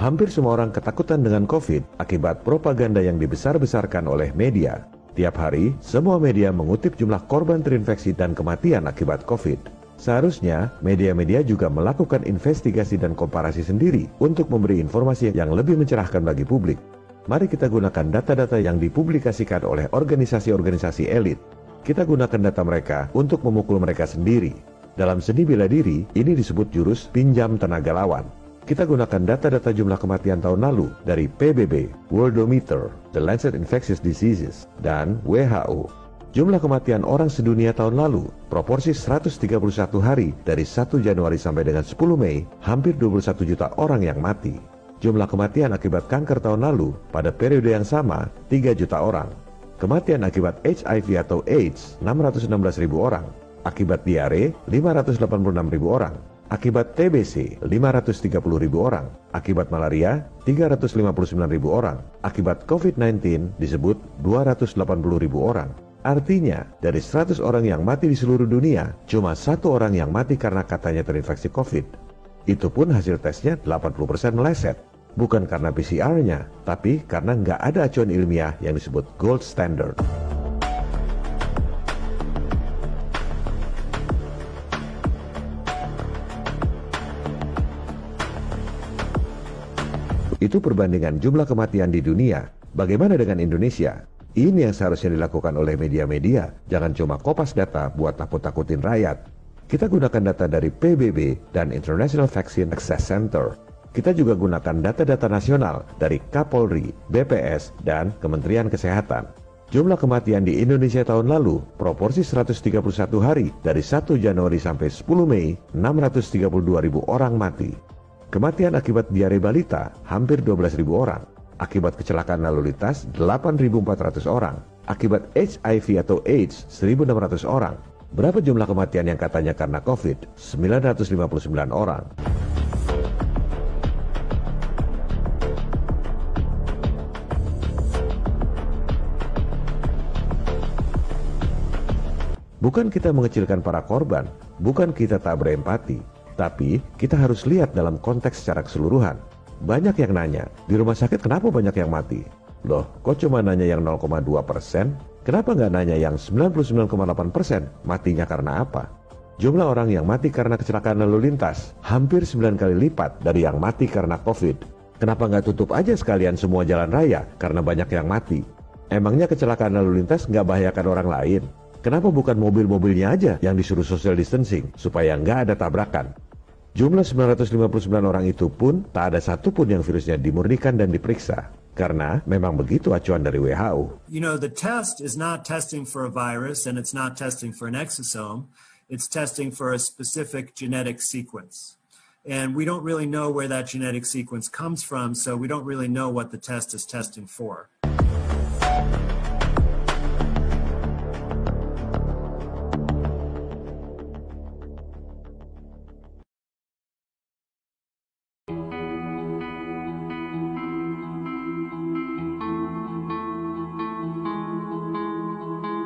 Hampir semua orang ketakutan dengan COVID akibat propaganda yang dibesar-besarkan oleh media. Tiap hari, semua media mengutip jumlah korban terinfeksi dan kematian akibat COVID. Seharusnya, media-media juga melakukan investigasi dan komparasi sendiri untuk memberi informasi yang lebih mencerahkan bagi publik. Mari kita gunakan data-data yang dipublikasikan oleh organisasi-organisasi elit. Kita gunakan data mereka untuk memukul mereka sendiri. Dalam seni bela diri, ini disebut jurus pinjam tenaga lawan. Kita gunakan data-data jumlah kematian tahun lalu dari PBB, Worldometer, The Lancet Infectious Diseases, dan WHO. Jumlah kematian orang sedunia tahun lalu, proporsi 131 hari dari 1 Januari sampai dengan 10 Mei, hampir 21 juta orang yang mati. Jumlah kematian akibat kanker tahun lalu, pada periode yang sama, 3 juta orang. Kematian akibat HIV atau AIDS, 616.000 orang. Akibat diare, 586.000 orang. Akibat TBC, 530.000 orang. Akibat malaria, 359.000 orang. Akibat COVID-19 disebut 280.000 orang. Artinya, dari 100 orang yang mati di seluruh dunia, cuma 1 orang yang mati karena katanya terinfeksi COVID. Itu pun hasil tesnya 80% meleset. Bukan karena PCR-nya, tapi karena nggak ada acuan ilmiah yang disebut gold standard. Itu perbandingan jumlah kematian di dunia. Bagaimana dengan Indonesia? Ini yang seharusnya dilakukan oleh media-media. Jangan cuma kopas data buat takut-takutin rakyat. Kita gunakan data dari PBB dan International Vaccine Access Center. Kita juga gunakan data-data nasional dari Kapolri, BPS, dan Kementerian Kesehatan. Jumlah kematian di Indonesia tahun lalu, proporsi 131 hari dari 1 Januari sampai 10 Mei, 632.000 orang mati. Kematian akibat diare balita, hampir 12.000 orang. Akibat kecelakaan lalu lintas, 8.400 orang. Akibat HIV atau AIDS, 1.600 orang. Berapa jumlah kematian yang katanya karena COVID? 959 orang. Bukan kita mengecilkan para korban, bukan kita tak berempati, tapi kita harus lihat dalam konteks secara keseluruhan. Banyak yang nanya, di rumah sakit kenapa banyak yang mati? Loh, kok cuma nanya yang 0,2%? Kenapa nggak nanya yang 99,8%? Matinya karena apa? Jumlah orang yang mati karena kecelakaan lalu lintas hampir 9 kali lipat dari yang mati karena COVID. Kenapa nggak tutup aja sekalian semua jalan raya karena banyak yang mati? Emangnya kecelakaan lalu lintas nggak bahayakan orang lain? Kenapa bukan mobil-mobilnya aja yang disuruh social distancing supaya nggak ada tabrakan? Jumlah 959 orang itu pun tak ada satupun yang virusnya dimurnikan dan diperiksa. Karena memang begitu acuan dari WHO. You know, the test is not testing for a virus and it's not testing for an exosome. It's testing for a specific genetic sequence. And we don't really know where that genetic sequence comes from, so we don't really know what the test is testing for.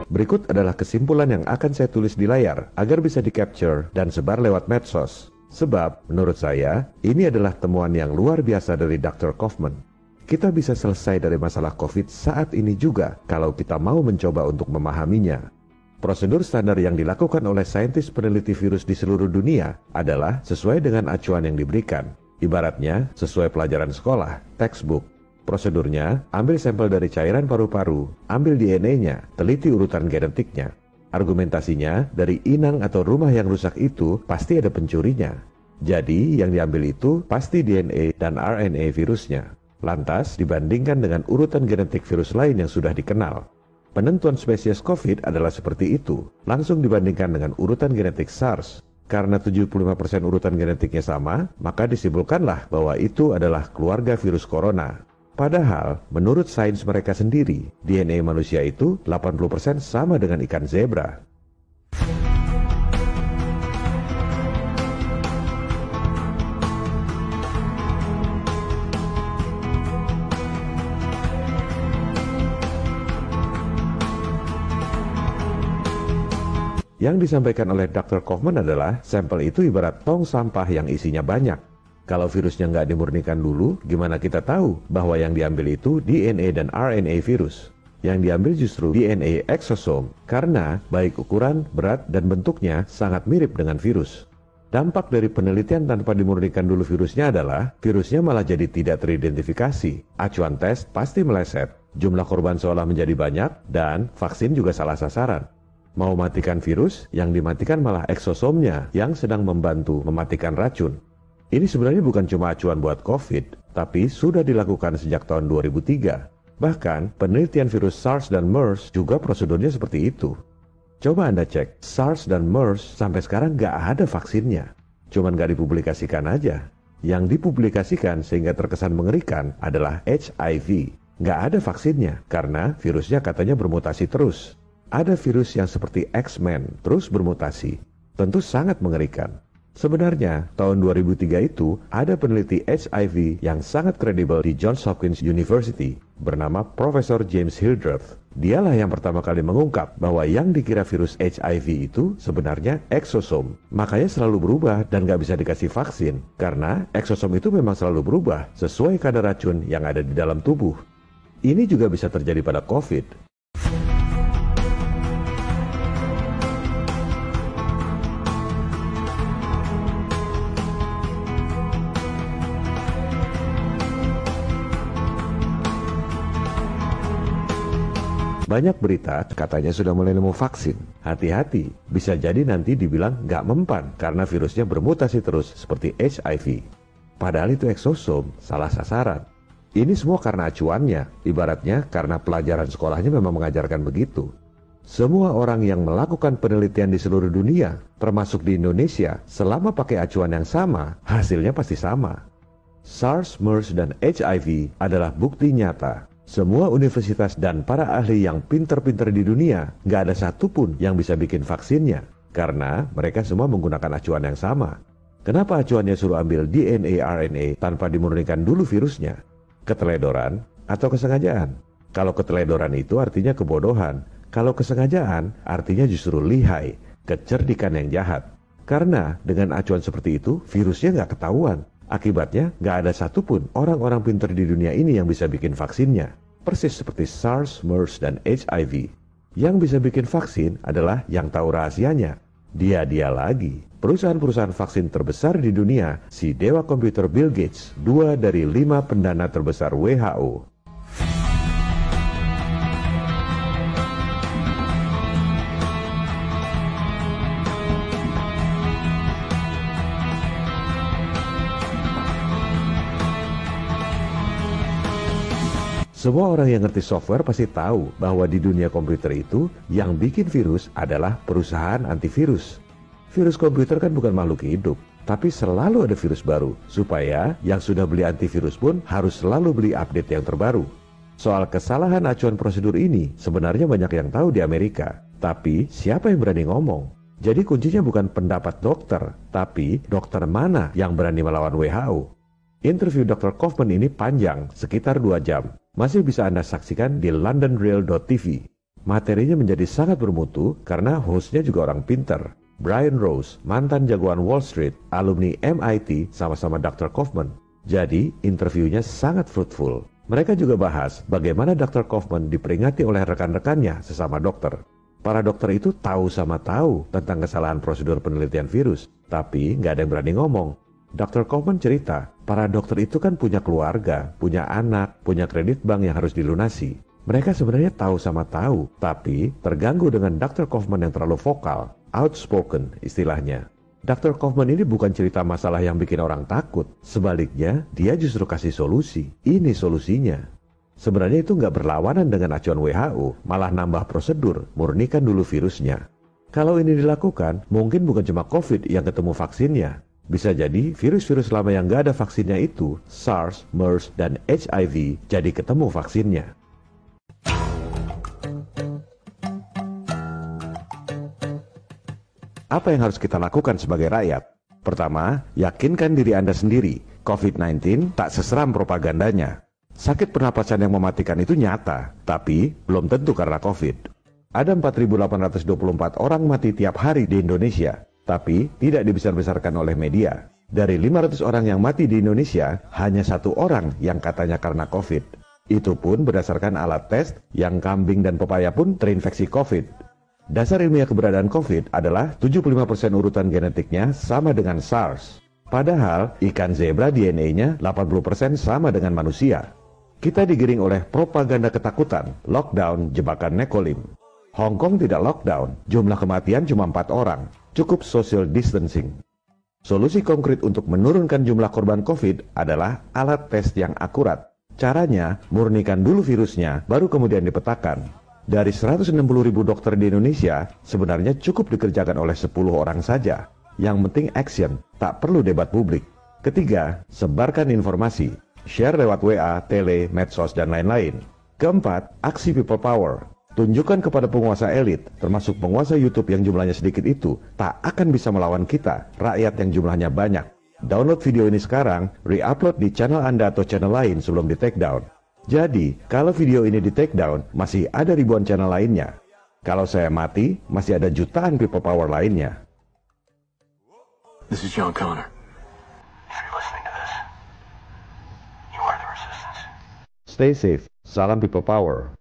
Berikut adalah kesimpulan yang akan saya tulis di layar agar bisa di-capture dan sebar lewat medsos. Sebab, menurut saya, ini adalah temuan yang luar biasa dari Dr. Kaufman. Kita bisa selesai dari masalah COVID saat ini juga kalau kita mau mencoba untuk memahaminya. Prosedur standar yang dilakukan oleh saintis peneliti virus di seluruh dunia adalah sesuai dengan acuan yang diberikan. Ibaratnya, sesuai pelajaran sekolah, textbook. Prosedurnya, ambil sampel dari cairan paru-paru, ambil DNA-nya, teliti urutan genetiknya. Argumentasinya, dari inang atau rumah yang rusak itu pasti ada pencurinya. Jadi, yang diambil itu pasti DNA dan RNA virusnya. Lantas, dibandingkan dengan urutan genetik virus lain yang sudah dikenal. Penentuan spesies COVID adalah seperti itu, langsung dibandingkan dengan urutan genetik SARS. Karena 75% urutan genetiknya sama, maka disimpulkanlah bahwa itu adalah keluarga virus corona. Padahal, menurut sains mereka sendiri, DNA manusia itu 80% sama dengan ikan zebra. Yang disampaikan oleh Dr. Kaufman adalah sampel itu ibarat tong sampah yang isinya banyak. Kalau virusnya nggak dimurnikan dulu, gimana kita tahu bahwa yang diambil itu DNA dan RNA virus? Yang diambil justru DNA eksosom, karena baik ukuran, berat, dan bentuknya sangat mirip dengan virus. Dampak dari penelitian tanpa dimurnikan dulu virusnya adalah, virusnya malah jadi tidak teridentifikasi, acuan tes pasti meleset, jumlah korban seolah menjadi banyak, dan vaksin juga salah sasaran. Mau matikan virus, yang dimatikan malah eksosomnya yang sedang membantu mematikan racun. Ini sebenarnya bukan cuma acuan buat COVID, tapi sudah dilakukan sejak tahun 2003. Bahkan, penelitian virus SARS dan MERS juga prosedurnya seperti itu. Coba Anda cek, SARS dan MERS sampai sekarang nggak ada vaksinnya. Cuman nggak dipublikasikan aja. Yang dipublikasikan sehingga terkesan mengerikan adalah HIV. Nggak ada vaksinnya, karena virusnya katanya bermutasi terus. Ada virus yang seperti X-Men terus bermutasi. Tentu sangat mengerikan. Sebenarnya, tahun 2003 itu ada peneliti HIV yang sangat kredibel di Johns Hopkins University bernama Profesor James Hildreth. Dialah yang pertama kali mengungkap bahwa yang dikira virus HIV itu sebenarnya eksosom. Makanya selalu berubah dan nggak bisa dikasih vaksin. Karena eksosom itu memang selalu berubah sesuai kadar racun yang ada di dalam tubuh. Ini juga bisa terjadi pada COVID. Banyak berita katanya sudah mulai nemu vaksin. Hati-hati, bisa jadi nanti dibilang nggak mempan karena virusnya bermutasi terus seperti HIV. Padahal itu eksosom, salah sasaran. Ini semua karena acuannya, ibaratnya karena pelajaran sekolahnya memang mengajarkan begitu. Semua orang yang melakukan penelitian di seluruh dunia, termasuk di Indonesia, selama pakai acuan yang sama, hasilnya pasti sama. SARS, MERS, dan HIV adalah bukti nyata. Semua universitas dan para ahli yang pinter-pinter di dunia, nggak ada satupun yang bisa bikin vaksinnya. Karena mereka semua menggunakan acuan yang sama. Kenapa acuannya suruh ambil DNA RNA tanpa dimurnikan dulu virusnya? Keteledoran atau kesengajaan? Kalau keteledoran itu artinya kebodohan. Kalau kesengajaan artinya justru lihai, kecerdikan yang jahat. Karena dengan acuan seperti itu, virusnya nggak ketahuan. Akibatnya, nggak ada satupun orang-orang pintar di dunia ini yang bisa bikin vaksinnya. Persis seperti SARS, MERS, dan HIV. Yang bisa bikin vaksin adalah yang tahu rahasianya. Dia lagi. Perusahaan-perusahaan vaksin terbesar di dunia, si dewa komputer Bill Gates, 2 dari 5 pendana terbesar WHO. Semua orang yang ngerti software pasti tahu bahwa di dunia komputer itu yang bikin virus adalah perusahaan antivirus. Virus komputer kan bukan makhluk hidup, tapi selalu ada virus baru, supaya yang sudah beli antivirus pun harus selalu beli update yang terbaru. Soal kesalahan acuan prosedur ini sebenarnya banyak yang tahu di Amerika, tapi siapa yang berani ngomong? Jadi kuncinya bukan pendapat dokter, tapi dokter mana yang berani melawan WHO. Interview Dr. Kaufman ini panjang, sekitar 2 jam. Masih bisa Anda saksikan di londonreal.tv. Materinya menjadi sangat bermutu karena hostnya juga orang pinter. Brian Rose, mantan jagoan Wall Street, alumni MIT, sama-sama Dr. Kaufman. Jadi, interviewnya sangat fruitful. Mereka juga bahas bagaimana Dr. Kaufman diperingati oleh rekan-rekannya sesama dokter. Para dokter itu tahu sama tahu tentang kesalahan prosedur penelitian virus, tapi nggak ada yang berani ngomong. Dr. Kaufman cerita, para dokter itu kan punya keluarga, punya anak, punya kredit bank yang harus dilunasi. Mereka sebenarnya tahu sama tahu, tapi terganggu dengan Dr. Kaufman yang terlalu vokal, outspoken istilahnya. Dr. Kaufman ini bukan cerita masalah yang bikin orang takut. Sebaliknya, dia justru kasih solusi. Ini solusinya. Sebenarnya itu nggak berlawanan dengan acuan WHO, malah nambah prosedur, murnikan dulu virusnya. Kalau ini dilakukan, mungkin bukan cuma COVID yang ketemu vaksinnya. Bisa jadi virus-virus lama yang nggak ada vaksinnya itu, SARS, MERS, dan HIV, jadi ketemu vaksinnya. Apa yang harus kita lakukan sebagai rakyat? Pertama, yakinkan diri Anda sendiri, COVID-19 tak seseram propagandanya. Sakit pernapasan yang mematikan itu nyata, tapi belum tentu karena COVID. ada 4.824 orang mati tiap hari di Indonesia, tapi tidak dibesar-besarkan oleh media. Dari 500 orang yang mati di Indonesia, hanya 1 orang yang katanya karena COVID. Itu pun berdasarkan alat tes yang kambing dan pepaya pun terinfeksi COVID. Dasar ilmiah keberadaan COVID adalah 75% urutan genetiknya sama dengan SARS. Padahal ikan zebra DNA-nya 80% sama dengan manusia. Kita digiring oleh propaganda ketakutan, lockdown, jebakan Nekolim. Hong Kong tidak lockdown, jumlah kematian cuma 4 orang, cukup social distancing. Solusi konkret untuk menurunkan jumlah korban COVID adalah alat tes yang akurat. Caranya, murnikan dulu virusnya, baru kemudian dipetakan. Dari 160.000 dokter di Indonesia, sebenarnya cukup dikerjakan oleh 10 orang saja. Yang penting action, tak perlu debat publik. Ketiga, sebarkan informasi. Share lewat WA, tele, medsos, dan lain-lain. Keempat, aksi people power. Tunjukkan kepada penguasa elit, termasuk penguasa YouTube yang jumlahnya sedikit itu, tak akan bisa melawan kita, rakyat yang jumlahnya banyak. Download video ini sekarang, re-upload di channel Anda atau channel lain sebelum di take down. Jadi, kalau video ini di take down, masih ada ribuan channel lainnya. Kalau saya mati, masih ada jutaan people power lainnya. This is John Connor. If you're listening to this, you are the resistance. Stay safe. Salam people power.